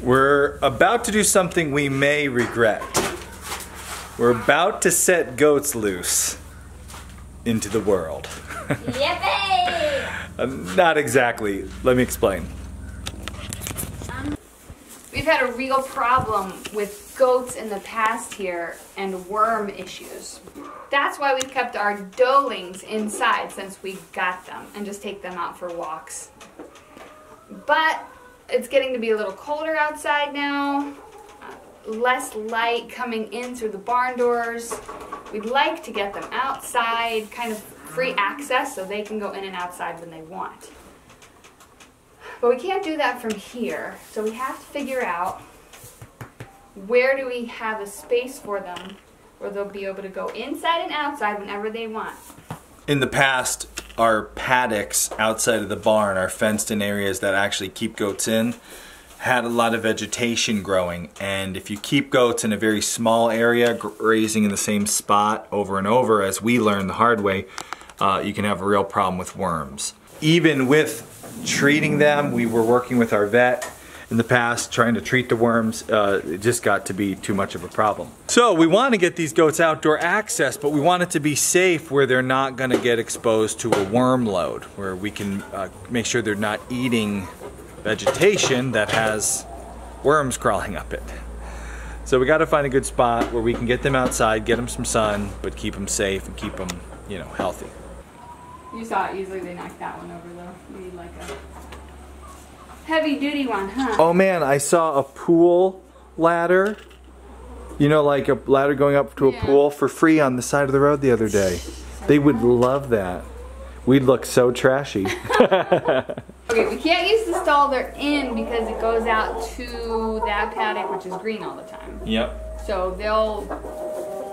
We're about to do something we may regret. We're about to set goats loose into the world. Yippee! Not exactly. Let me explain. We've had a real problem with goats in the past here and worm issues. That's why we've kept our doelings inside since we got them and just take them out for walks. But it's getting to be a little colder outside now, less light coming in through the barn doors. We'd like to get them outside, kind of free access so they can go in and outside when they want. But we can't do that from here, so we have to figure out where do we have a space for them where they'll be able to go inside and outside whenever they want. In the past, our paddocks outside of the barn, our fenced-in areas that actually keep goats in, had a lot of vegetation growing. And if you keep goats in a very small area, grazing in the same spot over and over, as we learned the hard way, you can have a real problem with worms. Even with treating them, we were working with our vet in the past trying to treat the worms. It just got to be too much of a problem. So we want to get these goats outdoor access, but we want it to be safe where they're not going to get exposed to a worm load, where we can make sure they're not eating vegetation that has worms crawling up it. So we got to find a good spot where we can get them outside, get them some sun, but keep them safe and keep them, you know, healthy. You saw it, usually they knock that one over though. We need like a heavy duty one, huh? Oh man, I saw a pool ladder. You know, like a ladder going up to a pool for free on the side of the road the other day. They would love that. We'd look so trashy. Okay, we can't use the stall they're in because it goes out to that paddock, which is green all the time. Yep. So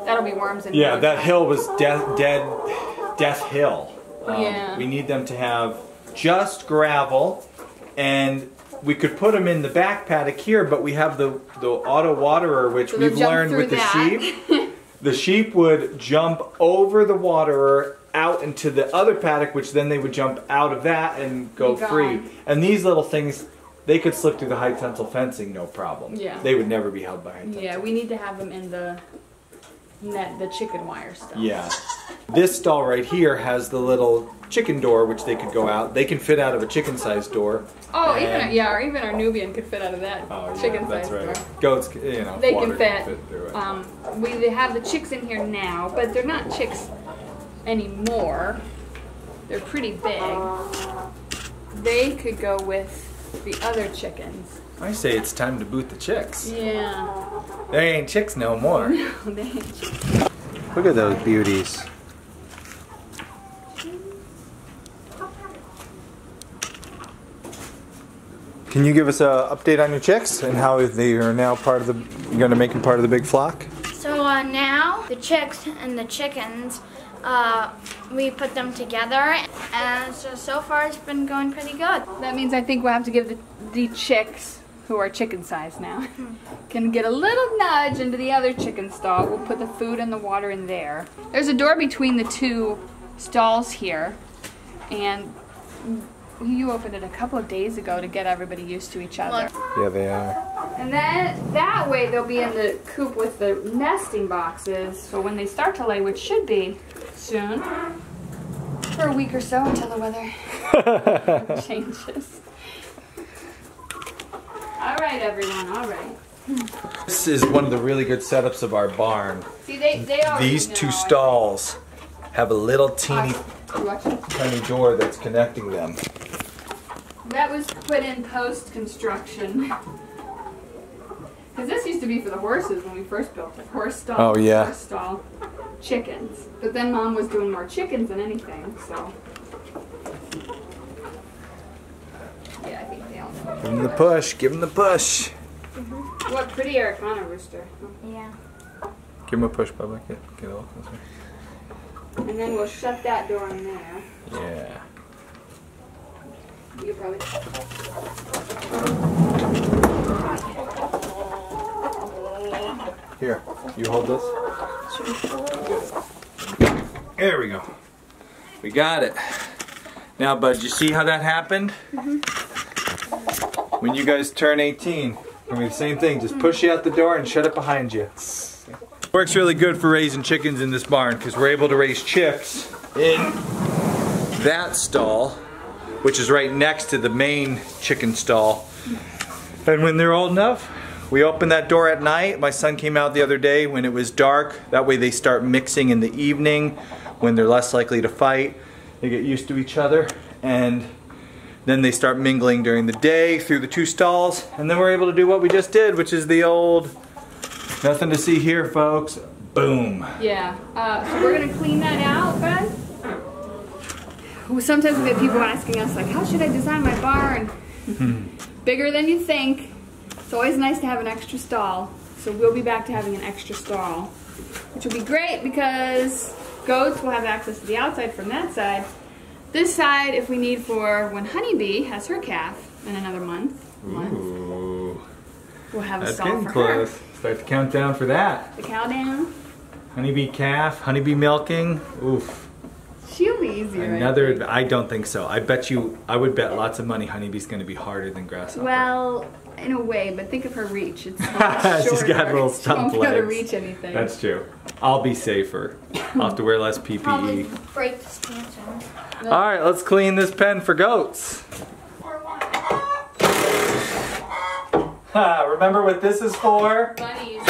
that'll be worms in Yeah, that hill was death hill. Yeah. We need them to have just gravel, and we could put them in the back paddock here, but we have the auto waterer, which So we've learned with the sheep. The sheep would jump over the waterer out into the other paddock, which then they would jump out of that and go free. And these little things, they could slip through the high tensile fencing, no problem. Yeah. They would never be held by high tensile. Yeah, we need to have them in the net, the chicken wire stuff. Yeah. This stall right here has the little chicken door, which they could go out. They can fit out of a chicken-sized door. Oh, even our Nubian could fit out of that chicken-sized door. Goats, you know, They can fit. through it. We have the chicks in here now, but they're not chicks anymore. They're pretty big. They could go with the other chickens. I say it's time to boot the chicks. Yeah. They ain't chicks no more. No, they ain't chicks. Look at those beauties. Can you give us an update on your chicks and how they are now part of the, you're going to make them part of the big flock? So now the chicks and the chickens, we put them together, and so far it's been going pretty good. That means I think we'll have to give the chicks, who are chicken size now, can get a little nudge into the other chicken stall. We'll put the food and the water in there. There's a door between the two stalls here, and you opened it a couple of days ago to get everybody used to each other. Yeah, they are. And then that way they'll be in the coop with the nesting boxes, so when they start to lay, which should be soon, for a week or so until the weather changes. All right, everyone, all right. This is one of the really good setups of our barn. See, they already These two know. stalls have a little teeny You watching? tiny door that's connecting them. That was put in post-construction. Because this used to be for the horses when we first built it. Horse stall. Oh, yeah. Horse stall. Chickens. But then Mom was doing more chickens than anything, so. Yeah, I think they all know. Give them the push, give them the push. What pretty Eric on a rooster. Yeah. Give them a push, Bubba. Get a little closer. And then we'll shut that door in there. Yeah. You probably. Here, you hold this. There we go. We got it. Now, Bud, you see how that happened? When you guys turn 18, I mean, the same thing, just push you out the door and shut it behind you. Works really good for raising chickens in this barn because we're able to raise chicks in that stall, which is right next to the main chicken stall. And when they're old enough, we open that door at night. My son came out the other day when it was dark. That way they start mixing in the evening when they're less likely to fight. They get used to each other, and then they start mingling during the day through the 2 stalls, and then we're able to do what we just did, which is the old, nothing to see here, folks. Boom. Yeah, so we're gonna clean that out, Ben. Sometimes we get people asking us, like, how should I design my barn? Bigger than you think. It's always nice to have an extra stall. So we'll be back to having an extra stall, which will be great because goats will have access to the outside from that side. This side, if we need for when Honeybee has her calf in another month, Ooh. we'll have a That's stall getting for close. her. Start the countdown for that. The cow down. Honeybee calf, honeybee milking. Oof. She'll be easier. Another, I don't think so. I bet you, I would bet lots of money honeybee's going to be harder than grasshopper. Well, in a way, but think of her reach. It's shorter. She's got little stump She won't be able to legs. reach anything. That's true. I'll be safer. I'll have to wear less Probably PPE. break the stanchion. Alright, let's clean this pen for goats. Remember what this is for? Bunnies.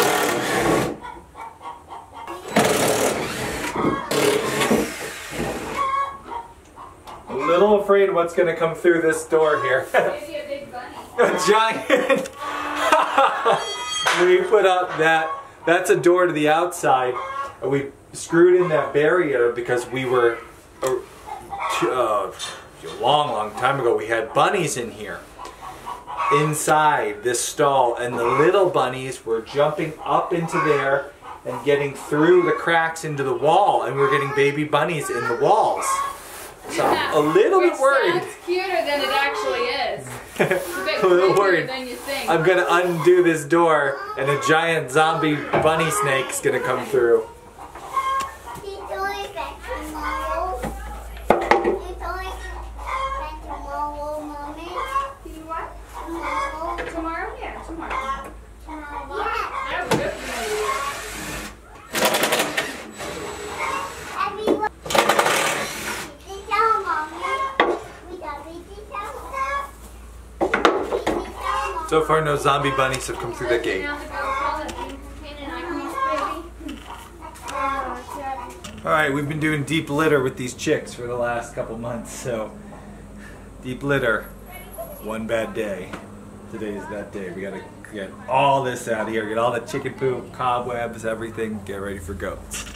A little afraid what's going to come through this door here. Maybe a big bunny. A giant. We put up that's a door to the outside. And we screwed in that barrier because we were a long time ago we had bunnies in here inside this stall, and the little bunnies were jumping up into there and getting through the cracks into the wall, and we were getting baby bunnies in the walls. So I'm a little bit worried. Sounds cuter than it actually is. It's a bit A little creepier worried. than you think. I'm gonna undo this door and a giant zombie bunny snake's gonna come through. He's only back tomorrow. He's only back tomorrow, Mommy. You what? Tomorrow. Tomorrow? Yeah, tomorrow. Tomorrow. That was good for you. Everyone. This down, Mommy. We got this down. So far, no zombie bunnies have come through the gate. Now the goat call it being contained and I come baby. Alright, we've been doing deep litter with these chicks for the last couple months, so deep litter, one bad day. Today is that day. We gotta get all this out of here, get all the chicken poop, cobwebs, everything, get ready for goats.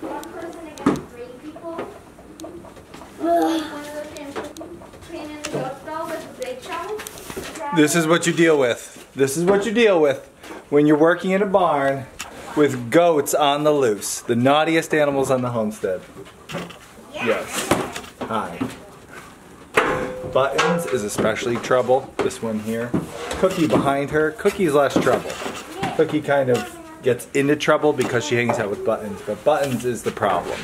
One person against 3 people. One of those cleaning the goat stall with a big shovel. This is what you deal with. This is what you deal with when you're working in a barn with goats on the loose. The naughtiest animals on the homestead. Yes. Hi. Buttons is especially trouble. This one here. Cookie behind her. Cookie's less trouble. Cookie kind of gets into trouble because she hangs out with Buttons, but Buttons is the problem.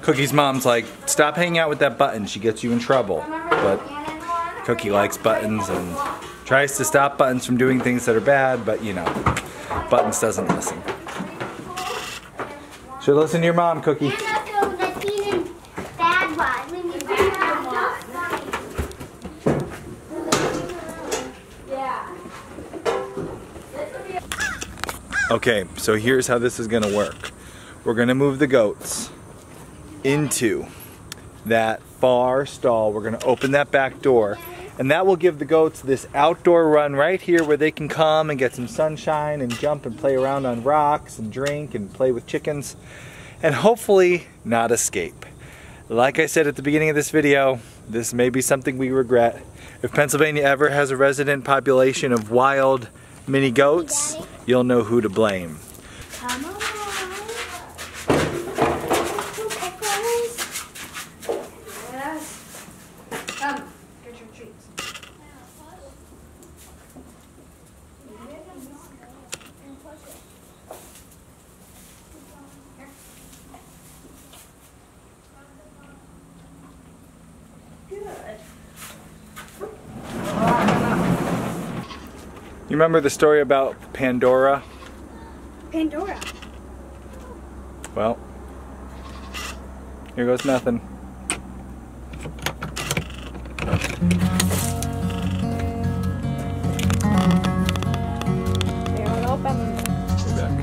Cookie's mom's like, stop hanging out with that button, she gets you in trouble. But Cookie likes buttons and tries to stop Buttons from doing things that are bad, but you know, Buttons doesn't listen. Should listen to your mom, Cookie. And also the teeny bad one. When you bring Okay, so here's how this is gonna work. We're gonna move the goats into that far stall. We're gonna open that back door, and that will give the goats this outdoor run right here where they can come and get some sunshine and jump and play around on rocks and drink and play with chickens and hopefully not escape. Like I said at the beginning of this video, this may be something we regret. If Pennsylvania ever has a resident population of wild mini goats, you'll know who to blame. Come on. Yes. Come, get your treats. You remember the story about Pandora? Pandora. Well, here goes nothing. They won't open. Go back.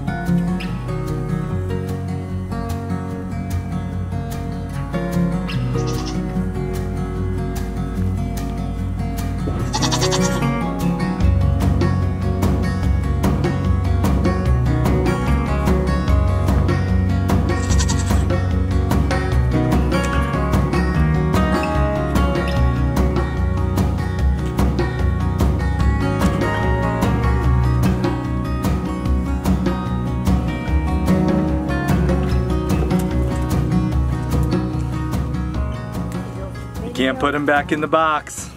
Can't put him back in the box.